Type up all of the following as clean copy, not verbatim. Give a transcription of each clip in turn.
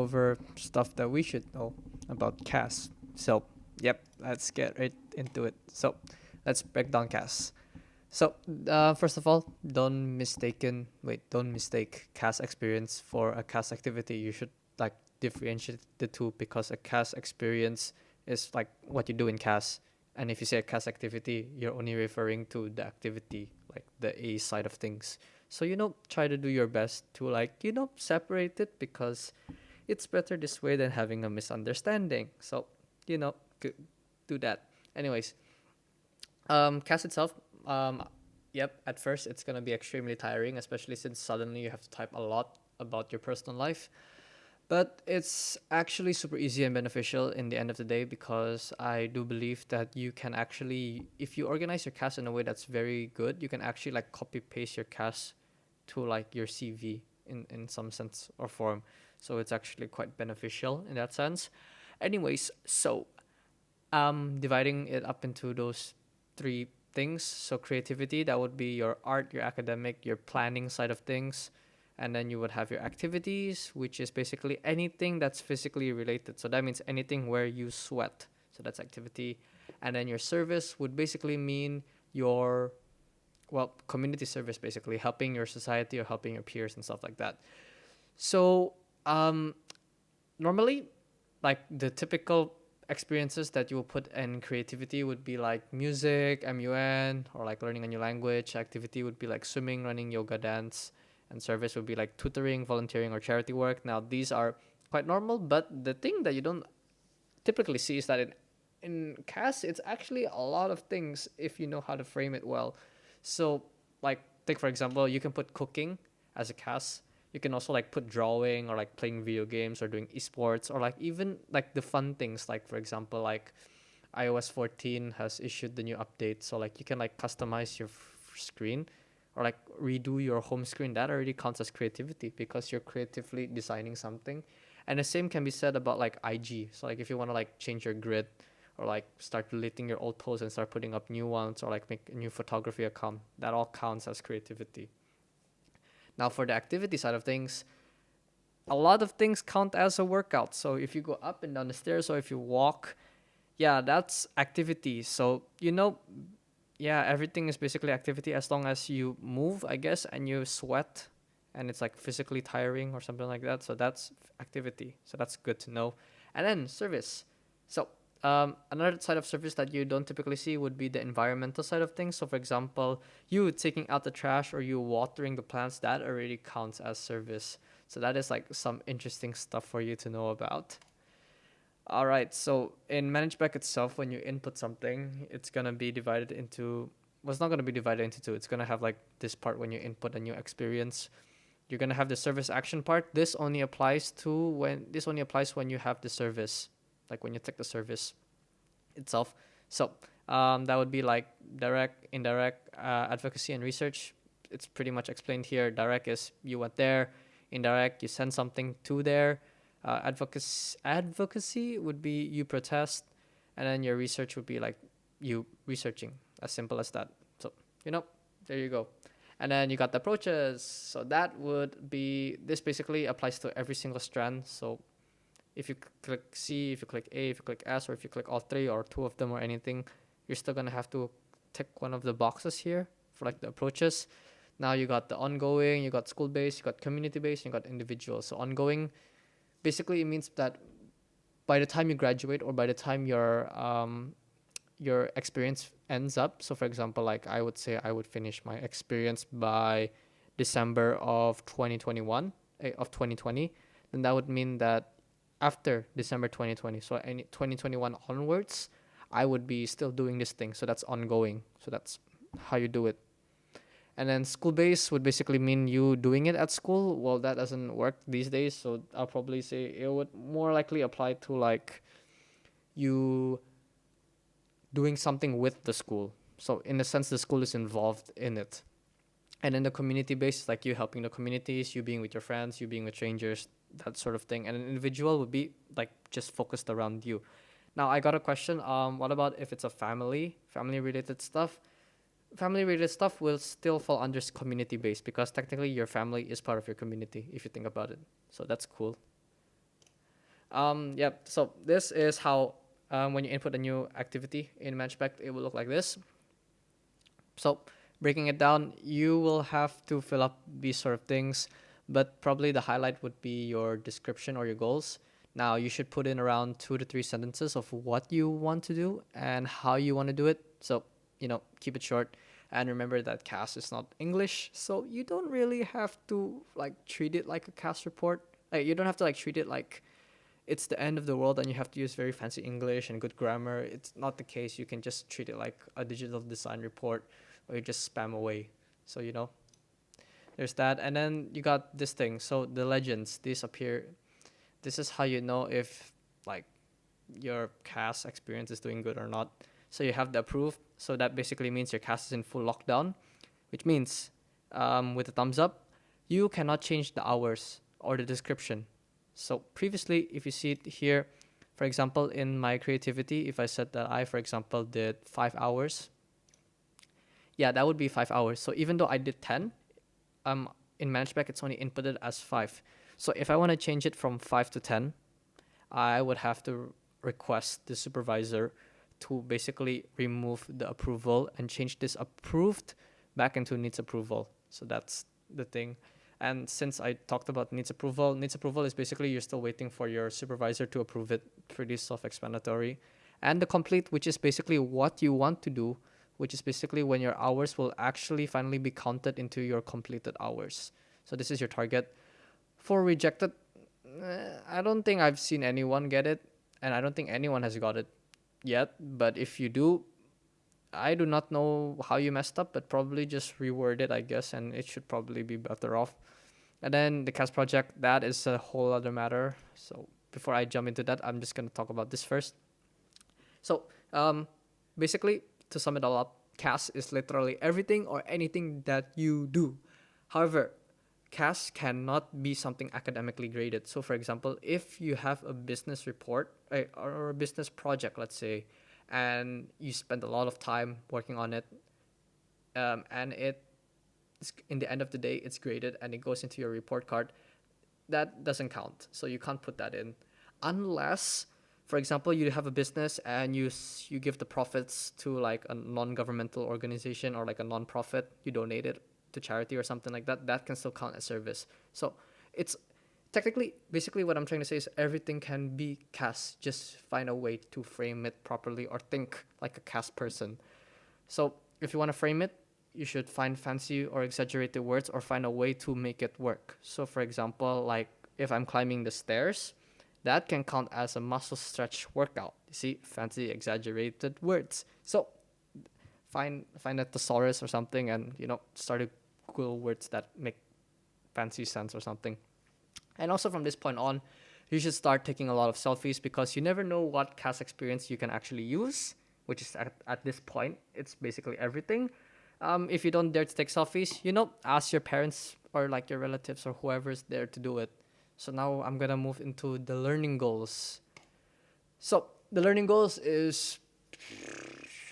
over stuff that we should know about CAS. So, yep, let's get right into it. So, let's break down CAS. So, first of all, don't mistake CAS experience for a CAS activity. You should like differentiate the two because a CAS experience is like what you do in CAS. And if you say a CAS activity, you're only referring to the activity, like the A side of things. So, try to do your best to separate it because it's better this way than having a misunderstanding. So, do that. Anyways, CAS itself, um, yep, at first it's gonna be extremely tiring, especially since suddenly you have to type a lot about your personal life. But it's actually super easy and beneficial in the end of the day because I do believe that you can actually, if you organize your CAS in a way that's very good, you can actually like copy paste your CAS to like your CV in some sense or form. So it's actually quite beneficial in that sense. Anyways, so dividing it up into those three things. So creativity, that would be your art, your academic, your planning side of things. And then you would have your activities, which is basically anything that's physically related. So that means anything where you sweat. So that's activity. And then your service would basically mean your, well, community service, basically helping your society or helping your peers and stuff like that. So normally, like the typical experiences that you will put in creativity would be like music, MUN, or like learning a new language. Activity would be like swimming, running, yoga, dance, and service would be like tutoring, volunteering, or charity work. Now these are quite normal, but the thing that you don't typically see is that in CAS it's actually a lot of things if you know how to frame it well. So like take for example, you can put cooking as a CAS. You can also like put drawing or like playing video games or doing esports or like even like the fun things like for example like iOS 14 has issued the new update, so like you can like customize your screen or like redo your home screen. That already counts as creativity because you're creatively designing something. And the same can be said about like IG. So like if you want to like change your grid or like start deleting your old posts and start putting up new ones or like make a new photography account, that all counts as creativity. Now for the activity side of things, a lot of things count as a workout. So if you go up and down the stairs or if you walk, yeah, that's activity. So yeah, everything is basically activity as long as you move, I guess, and you sweat and it's like physically tiring or something like that. So that's activity. So that's good to know. And then service. So another side of service that you don't typically see would be the environmental side of things. So for example, you taking out the trash or you watering the plants, that already counts as service. So that is like some interesting stuff for you to know about. All right. So in Managebac itself, when you input something, it's gonna be divided into. Well, it's not gonna be divided into two. It's gonna have like this part when you input a new experience. You're gonna have the service action part. This only applies when you have the service, like when you take the service itself. So that would be like direct, indirect, advocacy and research. It's pretty much explained here. Direct is you went there. Indirect, you send something to there. Advocacy would be you protest, and then your research would be like you researching. As simple as that. So you know, there you go. And then you got the approaches. So that would be this basically applies to every single strand. So if you click C, if you click A, if you click S, or if you click all three or two of them or anything, you're still gonna have to tick one of the boxes here for like the approaches. Now you got the ongoing, you got school based, you got community based, you got individual. So ongoing basically it means that by the time you graduate or by the time your experience ends up. So for example, like I would say I would finish my experience by December of 2021 of 2020, then that would mean that after December 2020, so any 2021 onwards, I would be still doing this thing. So that's ongoing. So that's how you do it. And then school based would basically mean you doing it at school. Well, that doesn't work these days. So I'll probably say it would more likely apply to like you doing something with the school. So in a sense, the school is involved in it. And then the community based, like you helping the communities, you being with your friends, you being with strangers, that sort of thing. And an individual would be like just focused around you. Now I got a question. What about if it's a family related stuff? Family related stuff will still fall under community based because technically your family is part of your community if you think about it. So that's cool. Yep. So this is how when you input a new activity in Managebac, it will look like this. So breaking it down, you will have to fill up these sort of things, but probably the highlight would be your description or your goals. Now you should put in around 2 to 3 sentences of what you want to do and how you want to do it. So, keep it short. And remember that CAS is not English, so you don't really have to treat it like a CAS report. Like you don't have to treat it like it's the end of the world and you have to use very fancy English and good grammar. It's not the case. You can just treat it like a digital design report or you just spam away. So, there's that. And then you got this thing. So the legends, these appear. This is how you know if like your CAS experience is doing good or not. So you have the approved. So that basically means your CAS is in full lockdown, which means with a thumbs up, you cannot change the hours or the description. So previously, if you see it here, for example, in my creativity, if I said that I, for example, did 5 hours, yeah, that would be 5 hours. So even though I did 10, in Managebac, it's only inputted as 5. So if I want to change it from 5 to 10, I would have to request the supervisor to basically remove the approval and change this approved back into needs approval. So that's the thing. And since I talked about needs approval is basically you're still waiting for your supervisor to approve it. Pretty self-explanatory. And the complete, which is basically what you want to do, which is basically when your hours will actually finally be counted into your completed hours. So this is your target. For rejected, I don't think I've seen anyone get it, and I don't think anyone has got it yet. But if you do, I do not know how you messed up, but probably just reword it, I guess, and it should probably be better off. And then the CAS project, that is a whole other matter. So before I jump into that, I'm just going to talk about this first. So basically, to sum it all up, CAS is literally everything or anything that you do. However, CAS cannot be something academically graded. So for example, if you have a business report or a business project, let's say, and you spend a lot of time working on it, and in the end of the day, it's graded and it goes into your report card, that doesn't count. So you can't put that in unless, for example, you have a business and you give the profits to like a non-governmental organization or like a non-profit, you donate it to charity or something like that, that can still count as service. So it's technically, basically what I'm trying to say is everything can be CAS. Just find a way to frame it properly or think like a CAS person. So if you want to frame it, you should find fancy or exaggerated words or find a way to make it work. So for example, like if I'm climbing the stairs, that can count as a muscle stretch workout. You see, fancy exaggerated words. So find a thesaurus or something and start to Google words that make fancy sense or something. And also from this point on, you should start taking a lot of selfies because you never know what CAS experience you can actually use, which is at this point, it's basically everything. If you don't dare to take selfies, ask your parents or like your relatives or whoever's there to do it. So now I'm going to move into the learning goals. So the learning goals is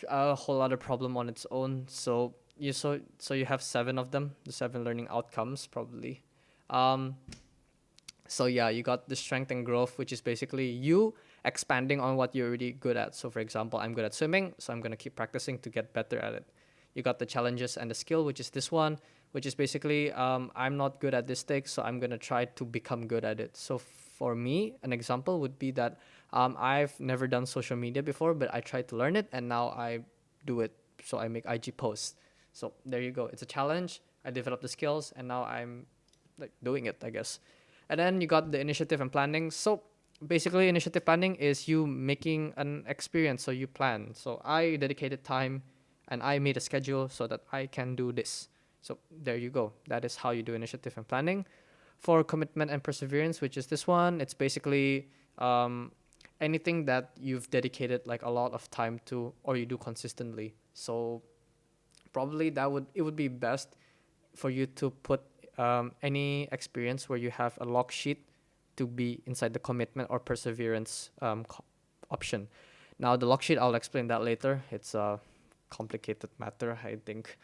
a whole other problem on its own. So you have 7 of them, the 7 learning outcomes probably. So yeah, you got the strength and growth, which is basically you expanding on what you're already good at. So for example, I'm good at swimming, so I'm going to keep practicing to get better at it. You got the challenges and the skill, which is this one, which is basically I'm not good at this thing, so I'm going to try to become good at it. So for me, an example would be that I've never done social media before, but I tried to learn it, and now I do it. So I make IG posts. So there you go. It's a challenge. I developed the skills, and now I'm like doing it, I guess. And then you got the initiative and planning. So basically, initiative planning is you making an experience. So you plan. So I dedicated time and I made a schedule so that I can do this. So there you go. That is how you do initiative and planning. For commitment and perseverance, which is this one, it's basically anything that you've dedicated like a lot of time to or you do consistently. So probably it would be best for you to put any experience where you have a log sheet to be inside the commitment or perseverance option. Now the log sheet, I'll explain that later. It's a complicated matter, I think.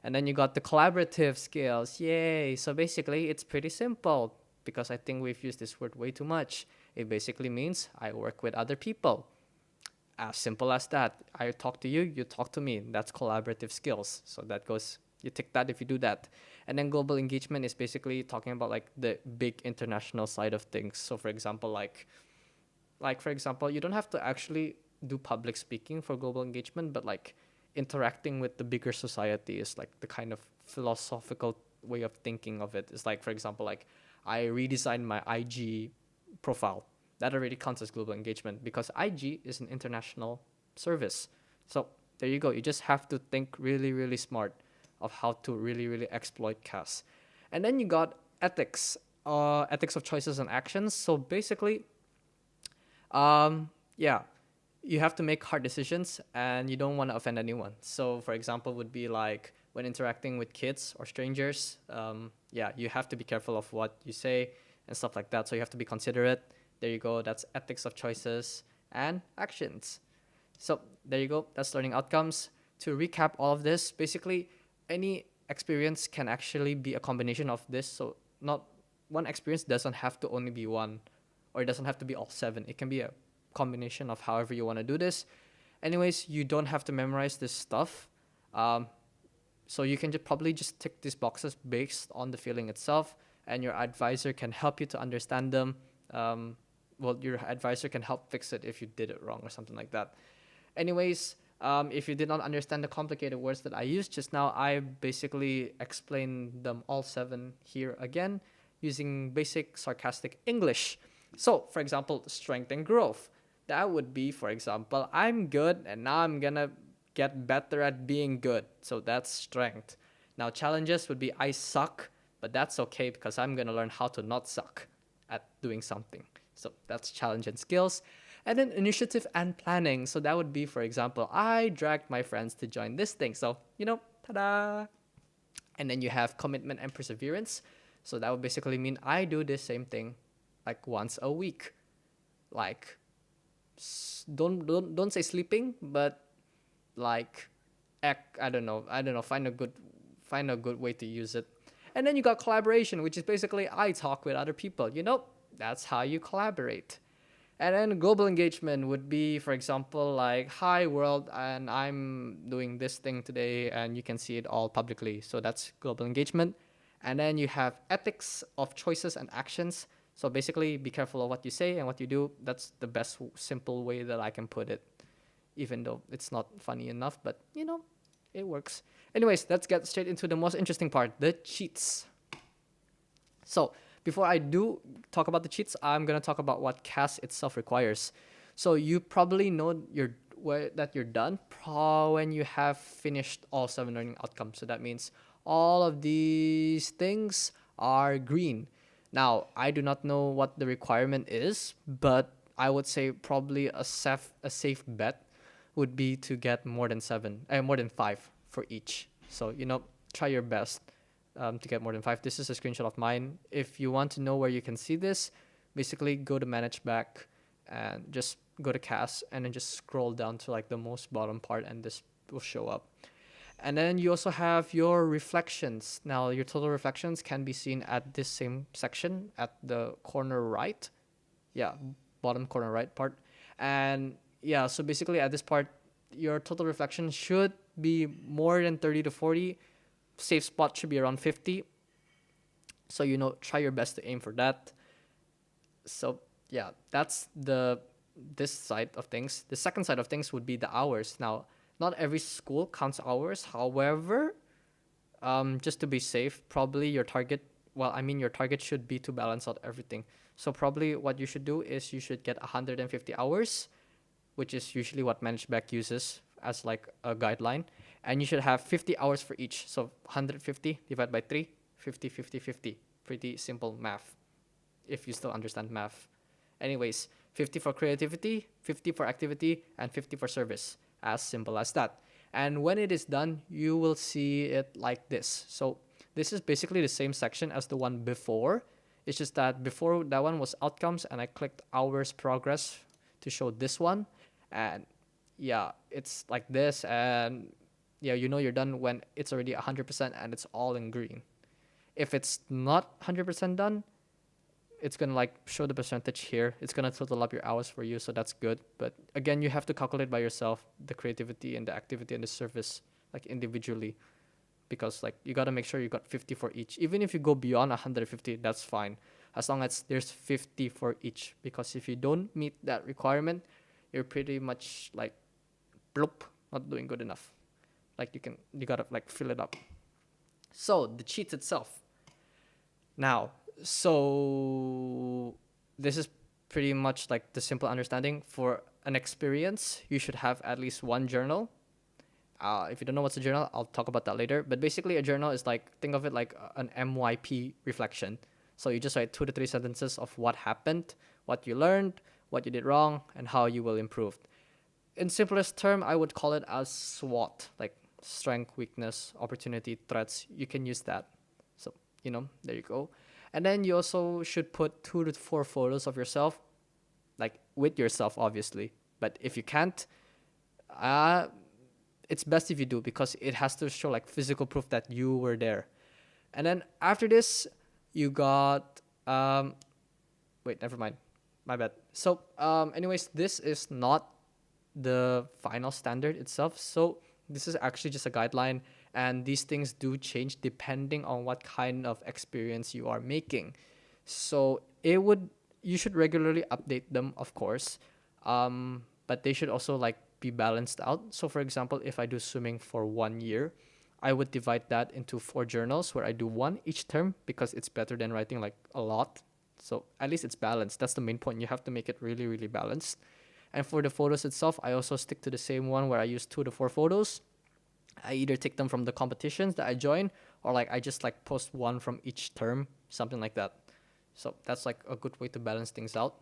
And then you got the collaborative skills. Yay! So basically, it's pretty simple because I think we've used this word way too much. It basically means I work with other people. As simple as that. I talk to you, you talk to me. That's collaborative skills. So that goes, you tick that if you do that. And then global engagement is basically talking about like the big international side of things. So for example, for example, you don't have to actually do public speaking for global engagement, but like interacting with the bigger society is like the kind of philosophical way of thinking of it. It's like, for example, like I redesigned my IG profile. That already counts as global engagement because IG is an international service. So there you go. You just have to think really, really smart of how to really, really exploit CAS. And then you got ethics, ethics of choices and actions. So basically, yeah, you have to make hard decisions and you don't want to offend anyone. So for example, would be like when interacting with kids or strangers, yeah, you have to be careful of what you say and stuff like that. So you have to be considerate. There you go. That's ethics of choices and actions. So there you go. That's learning outcomes. To recap all of this, basically any experience can actually be a combination of this. So not one experience doesn't have to only be one, or it doesn't have to be all seven. It can be a combination of however you want to do this. Anyways, you don't have to memorize this stuff. So you can probably just tick these boxes based on the feeling itself, and your advisor can help you to understand them. Well, your advisor can help fix it if you did it wrong or something like that. Anyways, if you did not understand the complicated words that I used just now, I basically explained them all seven here again using basic sarcastic English. So, for example, strength and growth. That would be, for example, I'm good and now I'm gonna get better at being good. So that's strength. Now, challenges would be I suck, but that's okay because I'm gonna learn how to not suck at doing something. So that's challenge and skills. And then initiative and planning. So that would be, for example, I dragged my friends to join this thing. So, ta-da! And then you have commitment and perseverance. So that would basically mean I do the same thing like once a week. Like, don't say sleeping, but like, I don't know. Find a good way to use it. And then you got collaboration, which is basically I talk with other people. That's how you collaborate. And then global engagement would be, for example, like, hi world, and I'm doing this thing today, and you can see it all publicly. So that's global engagement. And then you have ethics of choices and actions. So basically, be careful of what you say and what you do. That's the best simple way that I can put it, even though it's not funny enough, but it works. Anyways, let's get straight into the most interesting part, the cheats. So before I do talk about the cheats, I'm going to talk about what CAS itself requires. So you probably know that you're done when you have finished all 7 learning outcomes. So that means all of these things are green. Now, I do not know what the requirement is, but I would say probably a safe bet would be to get more than 5 for each. So, try your best to get more than 5. This is a screenshot of mine. If you want to know where you can see this, basically go to Managebac and just go to CAS and then just scroll down to like the most bottom part and this will show up. And then you also have your reflections. Now, your total reflections can be seen at this same section at the corner right. Yeah, bottom corner right part. And yeah, so basically at this part, your total reflection should be more than 30 to 40. Safe spot should be around 50. So, try your best to aim for that. So, yeah, that's this side of things. The second side of things would be the hours. Now, not every school counts hours. However, just to be safe, probably your target should be to balance out everything. So probably what you should do is you should get 150 hours, which is usually what Managebac uses as like a guideline. And you should have 50 hours for each. So 150 divided by 3, 50, 50, 50. Pretty simple math, if you still understand math. Anyways, 50 for creativity, 50 for activity, and 50 for service. As simple as that. And when it is done, you will see it like this. So this is basically the same section as the one before. It's just that before that one was outcomes, and I clicked hours progress to show this one. And yeah, it's like this. And yeah, you're done when it's already 100% and it's all in green. If it's not 100% done, it's gonna like show the percentage here. It's gonna total up your hours for you, so that's good. But again, you have to calculate by yourself the creativity and the activity and the service like individually, because like you gotta make sure you got 50 for each. Even if you go beyond 150, that's fine, as long as there's 50 for each. Because if you don't meet that requirement, you're pretty much like bloop, not doing good enough. Like you gotta like fill it up. So the cheat itself. Now, so this is pretty much like the simple understanding. For an experience, you should have at least one journal. If you don't know what's a journal, I'll talk about that later. But basically, a journal is like, think of it like an MYP reflection. So you just write 2 to 3 sentences of what happened, what you learned, what you did wrong, and how you will improve. In simplest term, I would call it as SWOT, like strength, weakness, opportunity, threats. You can use that. So, there you go. And then you also should put 2 to 4 photos of yourself, like with yourself, obviously. But if you can't, it's best if you do, because it has to show like physical proof that you were there. And then after this, you got wait, never mind, my bad. So anyways, this is not the final standard itself. So this is actually just a guideline, and these things do change depending on what kind of experience you are making. So you should regularly update them, of course, but they should also like be balanced out. So for example, if I do swimming for 1 year, I would divide that into 4 journals where I do one each term, because it's better than writing like a lot. So at least it's balanced. That's the main point. You have to make it really, really balanced. And for the photos itself, I also stick to the same one where I use 2 to 4 photos. I either take them from the competitions that I join, or like I just like post one from each term, something like that. So that's like a good way to balance things out.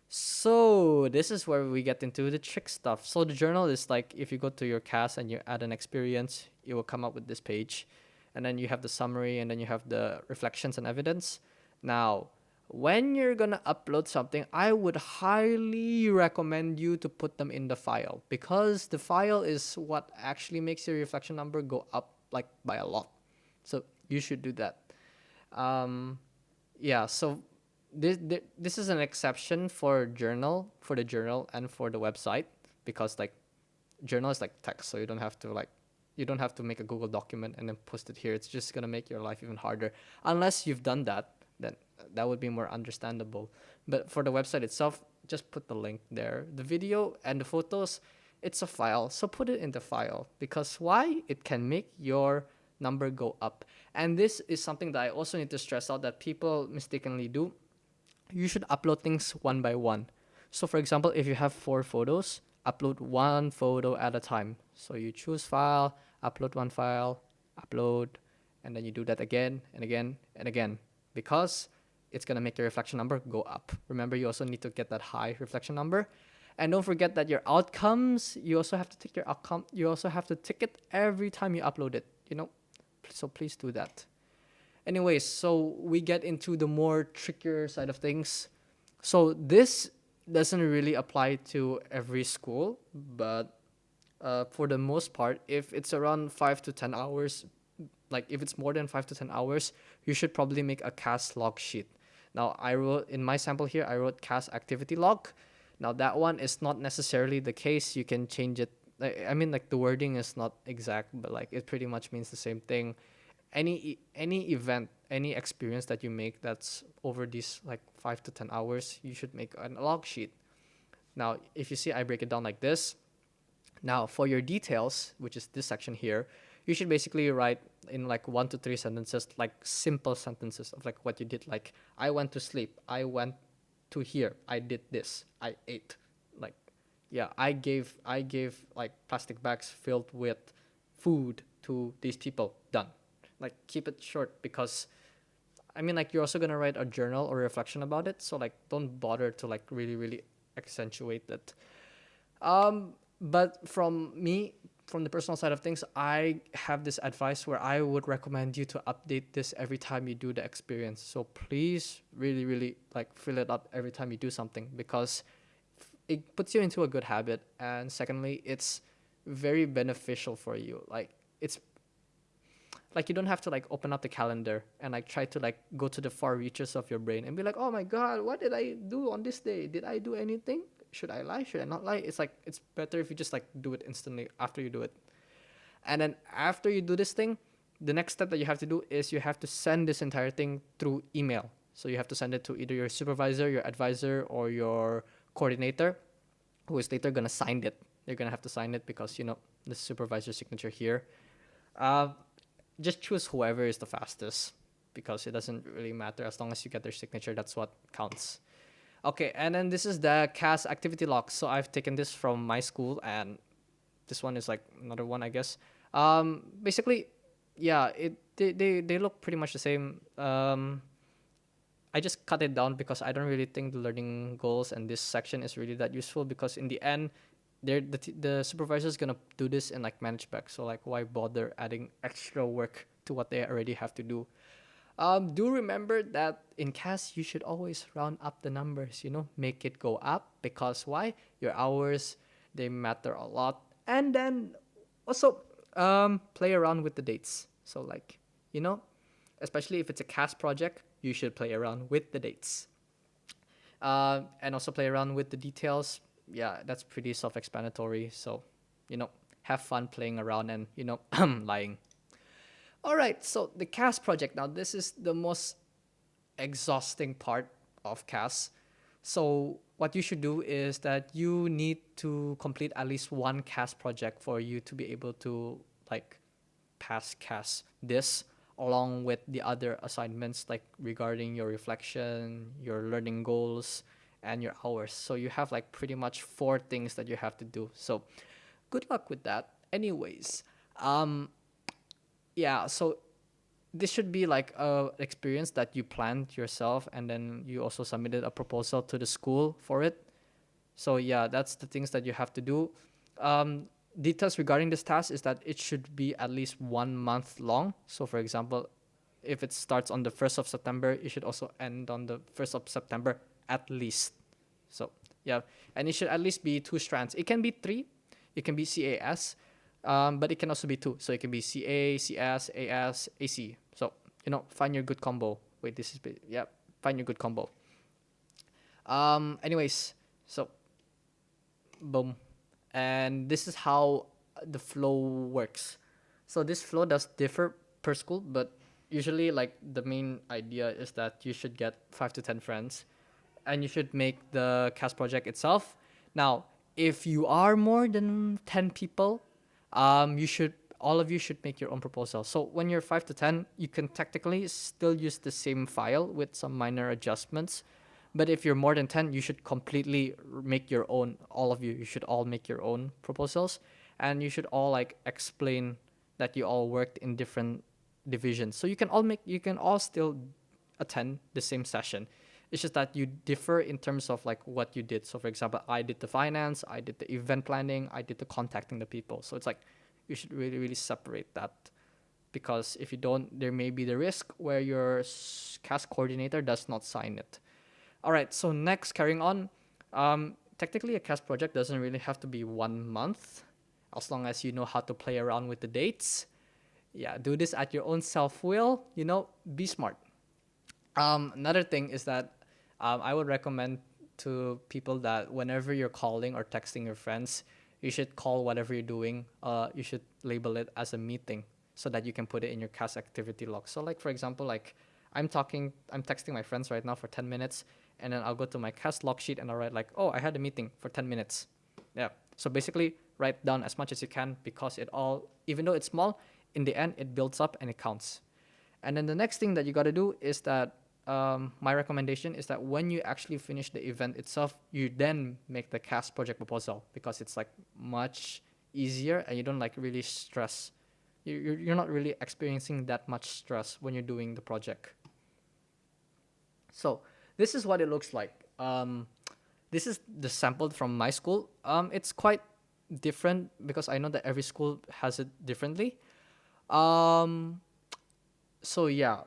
So this is where we get into the trick stuff. So the journal is like, if you go to your CAS and you add an experience, it will come up with this page. And then you have the summary, and then you have the reflections and evidence. Now, when you're gonna upload something, I would highly recommend you to put them in the file, because the file is what actually makes your reflection number go up like by a lot. So you should do that. Yeah, so this is an exception for the journal and for the website, because like journal is like text, so you don't have to make a Google document and then post it here. It's just gonna make your life even harder. Unless you've done that, then that would be more understandable. But for the website itself, just put the link there. The video and the photos, it's a file, so put it in the file, because why? It can make your number go up. And this is something that I also need to stress out that people mistakenly do. You should upload things one by one. So for example, if you have 4 photos, upload one photo at a time. So you choose file, upload one file, upload, and then you do that again and again and again, because it's going to make your reflection number go up. Remember, you also need to get that high reflection number. And don't forget that your outcomes, you also have to tick your outcome. You also have to tick it every time you upload it, So please do that. Anyways, so we get into the more trickier side of things. So this doesn't really apply to every school, but for the most part, if it's around 5 to 10 hours, like if it's more than 5 to 10 hours, you should probably make a CAS log sheet. Now, I wrote in my sample here, I wrote CAS activity log. Now that one is not necessarily the case. You can change it. I mean, like the wording is not exact, but like it pretty much means the same thing. Any event, any experience that you make that's over these like 5 to 10 hours, you should make a log sheet. Now, if you see, I break it down like this. Now, for your details, which is this section here, you should basically write in like 1 to 3 sentences, like simple sentences of like what you did. Like, I went to sleep. I went to here. I did this. I ate. Like, yeah, I gave like plastic bags filled with food to these people. Done. Like, keep it short, because I mean, like, you're also gonna write a journal or reflection about it. So like, don't bother to like really, really accentuate it. But from the personal side of things, I have this advice where I would recommend you to update this every time you do the experience. So please really, really like fill it up every time you do something, because it puts you into a good habit. And secondly, it's very beneficial for you. Like, it's Like you don't have to like open up the calendar and like try to like go to the far reaches of your brain and be like, oh my god, what did I do on this day? Did I do anything? Should I lie? Should I not lie? It's like it's better if you just like do it instantly after you do it. And then after you do this thing, the next step that you have to do is you have to send this entire thing through email. So you have to send it to either your supervisor, your advisor, or your coordinator, who is later gonna sign it. They're gonna have to sign it because the supervisor signature here. Uh, just choose whoever is the fastest because it doesn't really matter as long as you get their signature. That's what counts. Okay, and then this is the CAS activity log. So I've taken this from my school, and this one is like another one, I guess. Basically, yeah, they look pretty much the same. I just cut it down because I don't really think the learning goals and this section is really that useful because in the end, the supervisor is gonna do this in like Managebac. So like, why bother adding extra work to what they already have to do? Do remember that in CAS you should always round up the numbers. Make it go up because why? Your hours, they matter a lot. And then also play around with the dates. So like especially if it's a CAS project, you should play around with the dates. And also play around with the details. Yeah, that's pretty self-explanatory. So, have fun playing around and, lying. All right, so the CAS project. Now, this is the most exhausting part of CAS. So, what you should do is that you need to complete at least one CAS project for you to be able to, like, pass CAS this along with the other assignments like regarding your reflection, your learning goals, and your hours. So you have like pretty much 4 things that you have to do. So good luck with that. Anyways, yeah, so this should be like a experience that you planned yourself and then you also submitted a proposal to the school for it. So yeah, that's the things that you have to do. Details regarding this task is that it should be at least 1 month long. So for example, if it starts on the 1st of September, it should also end on the 1st of September at least. So yeah, and it should at least be 2 strands. It can be 3, it can be CAS, but it can also be 2. So it can be CA, CS, AS, AC. So, find your good combo. Wait, this is, yeah, find your good combo. Anyways, so boom. And this is how the flow works. So this flow does differ per school, but usually like the main idea is that you should get 5 to 10 friends and you should make the CAS project itself. Now, if you are more than 10 people, all of you should make your own proposal. So when you're 5 to 10, you can technically still use the same file with some minor adjustments. But if you're more than 10, you should completely make your own. All of you should all make your own proposals. And you should all like explain that you all worked in different divisions. So you can all still attend the same session. It's just that you differ in terms of like what you did. So for example, I did the finance, I did the event planning, I did the contacting the people. So it's like you should really, really separate that. Because if you don't, there may be the risk where your CAS coordinator does not sign it. All right, so next, carrying on. Technically, a CAS project doesn't really have to be 1 month, as long as you know how to play around with the dates. Yeah, do this at your own self-will. Be smart. Another thing is that I would recommend to people that whenever you're calling or texting your friends, you should call whatever you're doing. You should label it as a meeting so that you can put it in your CAS activity log. So, like for example, like I'm texting my friends right now for 10 minutes. And then I'll go to my CAS log sheet and I'll write like, oh, I had a meeting for 10 minutes. Yeah. So basically write down as much as you can because even though it's small, in the end, it builds up and it counts. And then the next thing that you got to do is that my recommendation is that when you actually finish the event itself, you then make the CAS project proposal because it's like much easier and you don't like really stress. You're not really experiencing that much stress when you're doing the project. So this is what it looks like. This is the sample from my school. It's quite different because I know that every school has it differently. So yeah,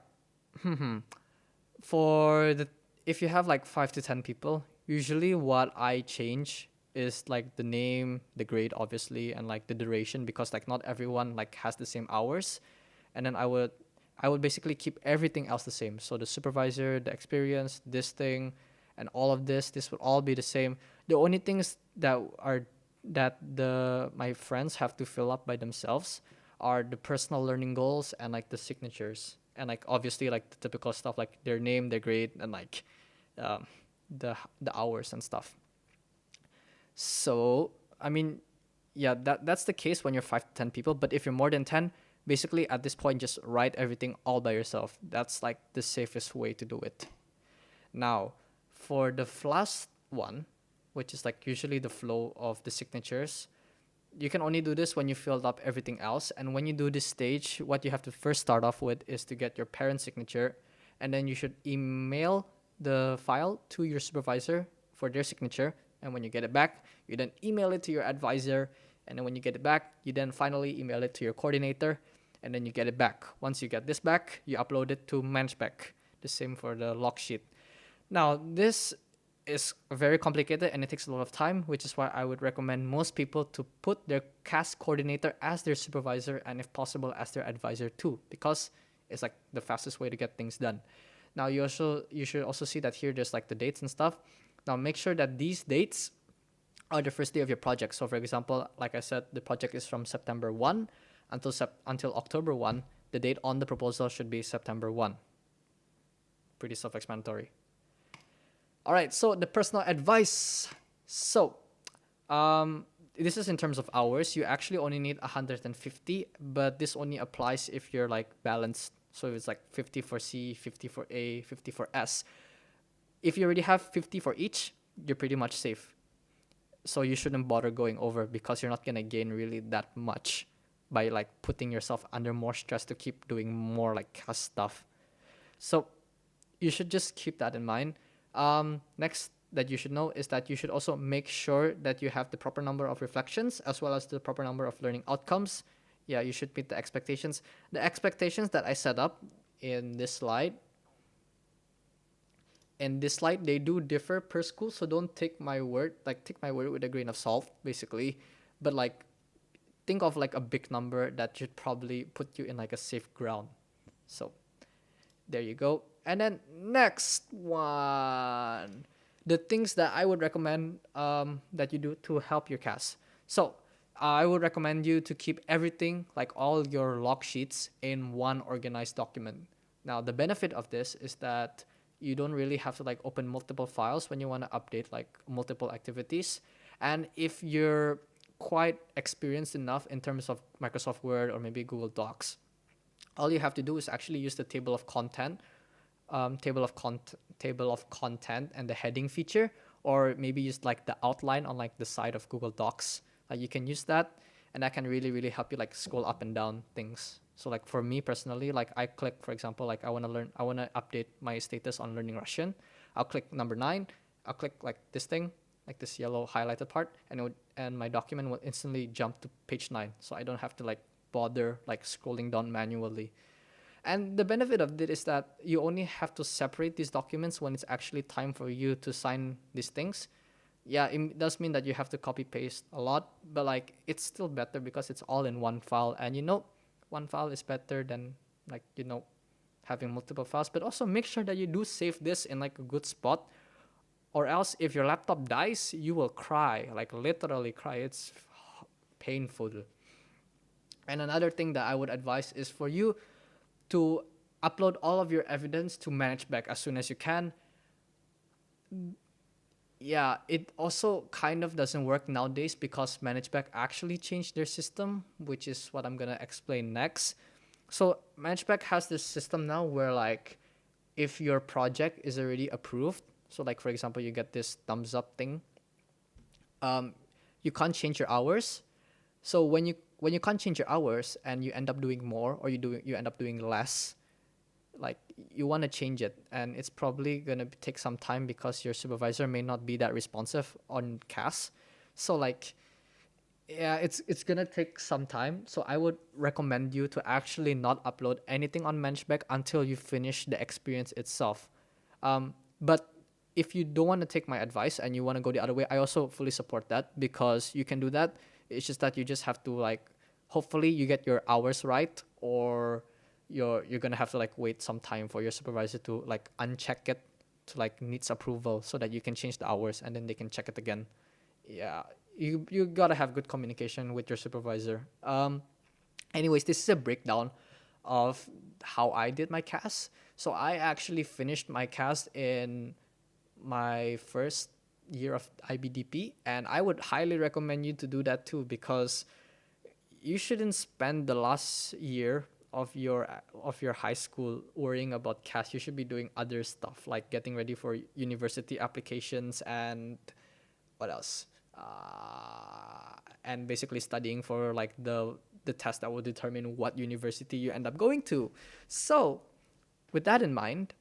if you have like 5 to 10 people, usually what I change is like the name, the grade, obviously, and like the duration because like not everyone like has the same hours. and then I would basically keep everything else the same. So the supervisor, the experience, this thing, and all of this would all be the same. The only things that the my friends have to fill up by themselves are the personal learning goals and like the signatures, and like obviously like the typical stuff like their name, their grade, and like um, the hours and stuff. So I mean, yeah, that's the case when you're 5 to 10 people. But if you're more than 10, basically at this point just write everything all by yourself. That's like the safest way to do it. Now, for the last one, which is like usually the flow of the signatures, you can only do this when you filled up everything else. And when you do this stage, what you have to first start off with is to get your parent signature, and then you should email the file to your supervisor for their signature. And when you get it back, you then email it to your advisor. And then when you get it back, you then finally email it to your coordinator, and then you get it back. Once you get this back, you upload it to Managebac. The same for the log sheet. Now, this is very complicated and it takes a lot of time, which is why I would recommend most people to put their CAS coordinator as their supervisor, and if possible as their advisor too, because it's like the fastest way to get things done. Now, you should also see that here there's like the dates and stuff. Now, make sure that these dates are the first day of your project. So for example, like I said, the project is from September 1 until October 1. The date on the proposal should be September 1. Pretty self-explanatory. All right, so the personal advice. So, this is in terms of hours. You actually only need 150, but this only applies if you're like balanced. So it's like 50 for C, 50 for A, 50 for S. If you already have 50 for each, you're pretty much safe. So you shouldn't bother going over, because you're not gonna gain really that much by like putting yourself under more stress to keep doing more like CAS stuff. So you should just keep that in mind. Next that you should know is that you should also make sure that you have the proper number of reflections as well as the proper number of learning outcomes. Yeah, you should meet the expectations. The expectations that I set up in this slide, they do differ per school, so don't take my word, take my word with a grain of salt, basically. But like, think of like a big number that should probably put you in like a safe ground. So there you go. And then next one, the things that I would recommend that you do to help your CAS. So I would recommend you to keep everything, like all your log sheets, in one organized document. Now, the benefit of this is that you don't really have to like open multiple files when you want to update like multiple activities. And if you're quite experienced enough in terms of Microsoft Word or maybe Google Docs, all you have to do is actually use the table of content and the heading feature, or maybe use like the outline on like the side of Google Docs. You can use that, and that can really really help you like scroll up and down things. So like for me personally, like I click, for example, like I want to update my status on learning Russian. I'll click number 9. I'll click like this thing, like this yellow highlighted part, and my document will instantly jump to page 9, so I don't have to like bother like scrolling down manually. And the benefit of it is that you only have to separate these documents when it's actually time for you to sign these things. Yeah, it does mean that you have to copy paste a lot, but like it's still better because it's all in one file. And one file is better than like, having multiple files. But also make sure that you do save this in like a good spot, or else if your laptop dies, you will cry, like literally cry. It's painful. And another thing that I would advise is for you to upload all of your evidence to Managebac as soon as you can. Yeah, it also kind of doesn't work nowadays because Managebac actually changed their system, which is what I'm gonna explain next. So Managebac has this system now where like, if your project is already approved, so like for example you get this thumbs up thing, you can't change your hours. So when you can't change your hours and you end up doing more, or you end up doing less, like you want to change it, and it's probably going to take some time because your supervisor may not be that responsive on CAS. So like, yeah, it's going to take some time. So I would recommend you to actually not upload anything on Managebac until you finish the experience itself. But if you don't want to take my advice and you want to go the other way, I also fully support that, because you can do that. It's just that you just have to like, hopefully you get your hours right, or you're gonna have to like wait some time for your supervisor to like uncheck it to like needs approval so that you can change the hours and then they can check it again. Yeah, you gotta have good communication with your supervisor. Anyways, this is a breakdown of how I did my CAS. So I actually finished my CAS in my first year of IBDP, and I would highly recommend you to do that too, because you shouldn't spend the last year of your high school worrying about CAS. You should be doing other stuff like getting ready for university applications and what else? And basically studying for like the test that will determine what university you end up going to. So, with that in mind,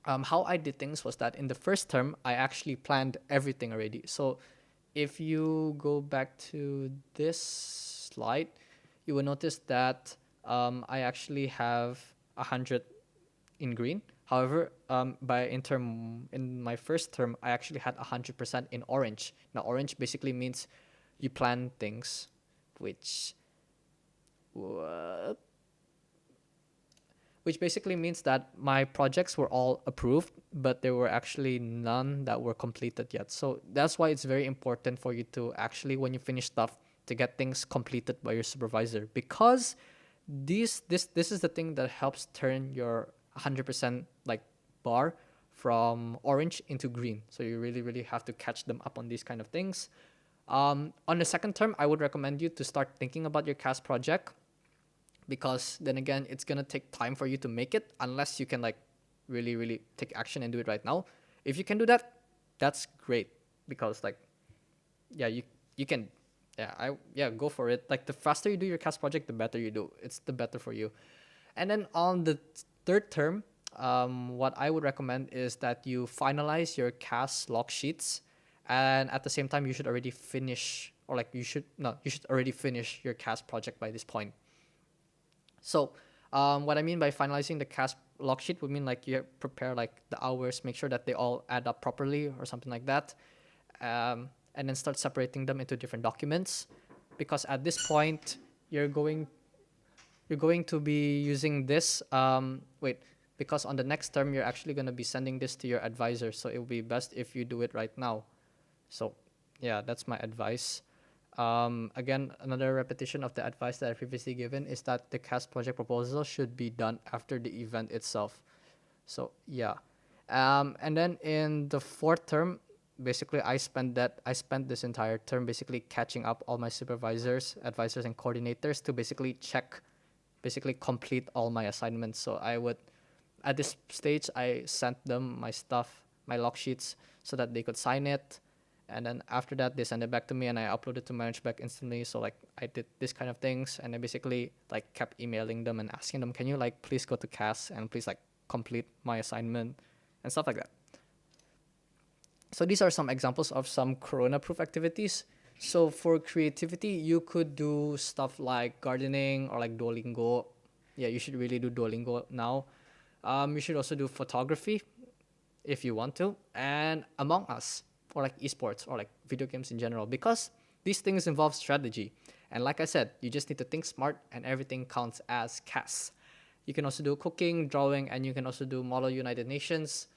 how I did things was that in the first term, I actually planned everything already. So, if you go back to this slide, you will notice that I actually have 100 in green. However, in my first term, I actually had 100% in orange. Now, orange basically means you plan things, which what? Which basically means that my projects were all approved, but there were actually none that were completed yet. So that's why it's very important for you to actually, when you finish stuff, to get things completed by your supervisor, because this is the thing that helps turn your 100% like bar from orange into green. So you really really have to catch them up on these kind of things. On the second term, I would recommend you to start thinking about your CAS project, because then again, it's gonna take time for you to make it unless you can like really really take action and do it right now. If you can do that, that's great, because like yeah, you can, go for it. Like the faster you do your CAS project, the better you do. It's the better for you. And then on the third term, what I would recommend is that you finalize your CAS log sheets, and at the same time, you should already finish, or like you should already finish your CAS project by this point. So, what I mean by finalizing the CAS log sheet would mean like you prepare like the hours, make sure that they all add up properly or something like that, and then start separating them into different documents, because at this point you're going to be using this. Because on the next term you're actually going to be sending this to your advisor, so it will be best if you do it right now. So, yeah, that's my advice. Again, another repetition of the advice that I previously given is that the CAS project proposal should be done after the event itself. So yeah, and then in the fourth term, basically I spent this entire term basically catching up all my supervisors, advisors, and coordinators to basically complete all my assignments. So I would, at this stage, I sent them my stuff, my log sheets, so that they could sign it. And then after that, they send it back to me, and I upload it to Managebac instantly. So like I did this kind of things, and I basically like kept emailing them and asking them, can you like please go to CAS and please like complete my assignment and stuff like that. So these are some examples of some corona-proof activities. So for creativity, you could do stuff like gardening or like Duolingo. Yeah, you should really do Duolingo now. You should also do photography if you want to, and Among Us, or like esports, or like video games in general, because these things involve strategy. And like I said, you just need to think smart, and everything counts as CAS. You can also do cooking, drawing, and you can also do Model United Nations.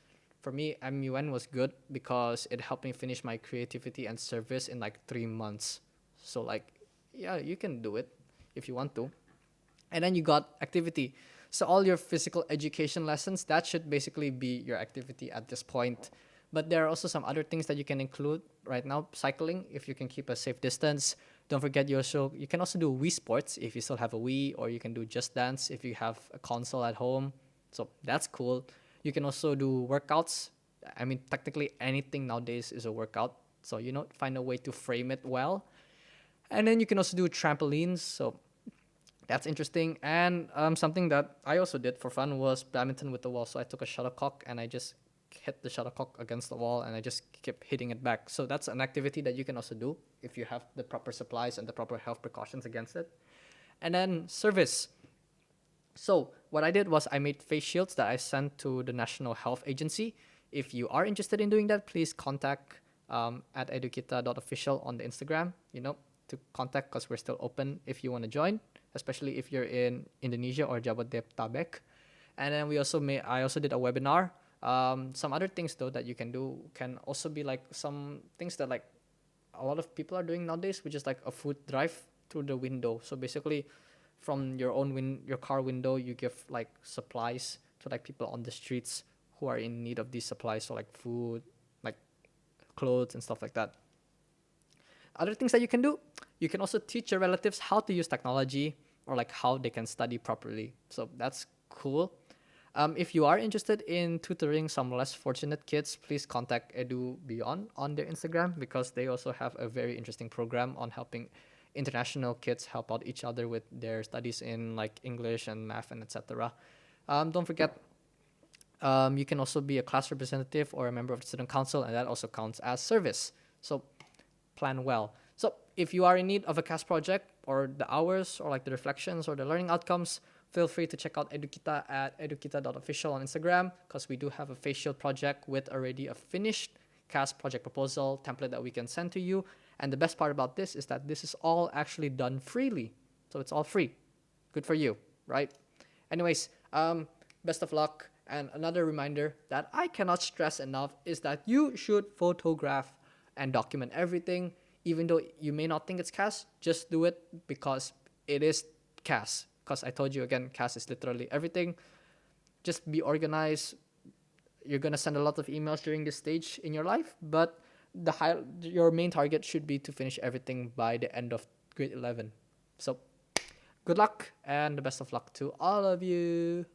For me, MUN was good because it helped me finish my creativity and service in like 3 months. So like, yeah, you can do it if you want to. And then you got activity. So all your physical education lessons, that should basically be your activity at this point. But there are also some other things that you can include right now. Cycling, if you can keep a safe distance. Don't forget you can also do Wii Sports if you still have a Wii, or you can do Just Dance if you have a console at home. So that's cool. You can also do workouts. I mean, technically anything nowadays is a workout. So, find a way to frame it well. And then you can also do trampolines. So that's interesting. And something that I also did for fun was badminton with the wall. So I took a shuttlecock and I just hit the shuttlecock against the wall, and I just kept hitting it back. So that's an activity that you can also do if you have the proper supplies and the proper health precautions against it. And then service. So what I did was I made face shields that I sent to the National Health Agency. If you are interested in doing that, please contact at educata.official on the Instagram, to contact, because we're still open if you want to join. especially if you're in Indonesia or Jabodetabek. And then I also did a webinar. Some other things though that you can do can also be like some things that like a lot of people are doing nowadays, which is like a food drive through the window. So basically, from your your car window, you give like supplies to like people on the streets who are in need of these supplies, so like food, like clothes and stuff like that. Other things that you can do, you can also teach your relatives how to use technology or like how they can study properly. So that's cool. If you are interested in tutoring some less fortunate kids, please contact Edu Beyond on their Instagram, because they also have a very interesting program on helping international kids help out each other with their studies in like English and math and etc. Don't forget, you can also be a class representative or a member of the student council, and that also counts as service. So plan well. So if you are in need of a CAS project or the hours or like the reflections or the learning outcomes, feel free to check out Edukita at edukita.official on Instagram, because we do have a face shield project with already a finished CAS project proposal template that we can send to you. And the best part about this is that this is all actually done freely. So it's all free. Good for you, right? Anyways, best of luck. And another reminder that I cannot stress enough is that you should photograph and document everything. Even though you may not think it's CAS, just do it because it is CAS. Because I told you again, CAS is literally everything. Just be organized. You're gonna send a lot of emails during this stage in your life, but your main target should be to finish everything by the end of grade 11. So good luck and the best of luck to all of you.